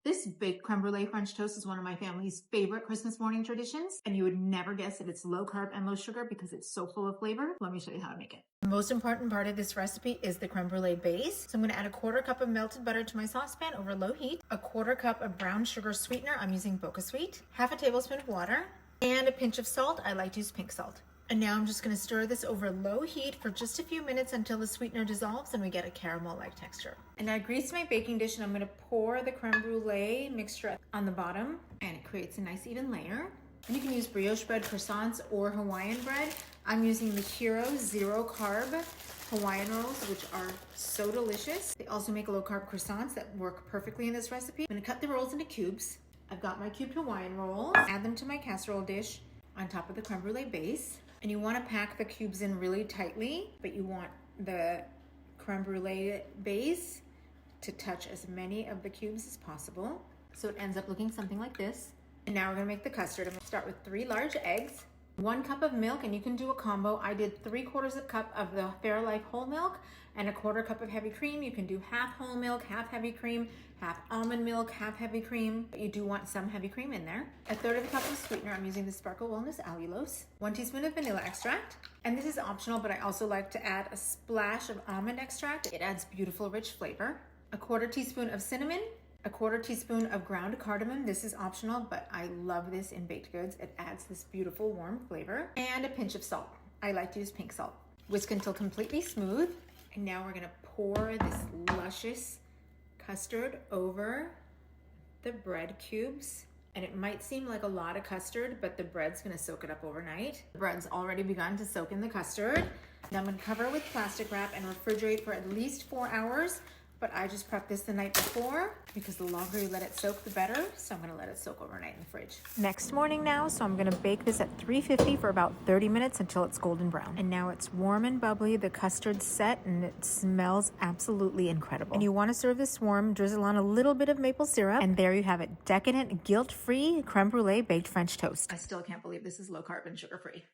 This baked creme brulee French toast is one of my family's favorite Christmas morning traditions, and you would never guess that it's low carb and low sugar because it's so full of flavor. Let me show you how to make it. The most important part of this recipe is the creme brulee base. So I'm going to add a 1/4 cup of melted butter to my saucepan over low heat, a 1/4 cup of brown sugar sweetener, I'm using Boca Sweet, half a tablespoon of water, and a pinch of salt. I like to use pink salt. And now I'm just going to stir this over low heat for just a few minutes until the sweetener dissolves and we get a caramel-like texture. And I greased my baking dish and I'm going to pour the creme brulee mixture on the bottom, and it creates a nice even layer. And you can use brioche bread, croissants, or Hawaiian bread. I'm using the Hero zero carb Hawaiian rolls, which are so delicious. They also make low carb croissants that work perfectly in this recipe. I'm going to cut the rolls into cubes. I've got my cubed Hawaiian rolls. Add them to my casserole dish on top of the creme brulee base. And you want to pack the cubes in really tightly, but you want the creme brulee base to touch as many of the cubes as possible. So it ends up looking something like this. And now we're going to make the custard. I'm going to start with 3 large eggs, 1 cup of milk, and you can do a combo. I did 3/4 cup of the Fairlife whole milk and a 1/4 cup of heavy cream. You can do half whole milk, half heavy cream, half almond milk, half heavy cream. But you do want some heavy cream in there. 1/3 cup of sweetener. I'm using the Sparkle Wellness allulose. 1 teaspoon of vanilla extract. And this is optional, but I also like to add a splash of almond extract. It adds beautiful, rich flavor. 1/4 teaspoon of cinnamon. 1/4 teaspoon of ground cardamom. This is optional, but I love this in baked goods. It adds this beautiful warm flavor. And a pinch of salt. I like to use pink salt. Whisk until completely smooth. And now we're gonna pour this luscious custard over the bread cubes. And it might seem like a lot of custard, but the bread's gonna soak it up overnight. The bread's already begun to soak in the custard. Now I'm gonna cover with plastic wrap and refrigerate for at least 4 hours. But I just prepped this the night before because the longer you let it soak, the better. So I'm gonna let it soak overnight in the fridge. Next morning now, so I'm gonna bake this at 350 for about 30 minutes until it's golden brown. And now it's warm and bubbly, the custard's set, and it smells absolutely incredible. And you wanna serve this warm, drizzle on a little bit of maple syrup, and there you have it, decadent, guilt-free creme brulee baked French toast. I still can't believe this is low carb and sugar-free.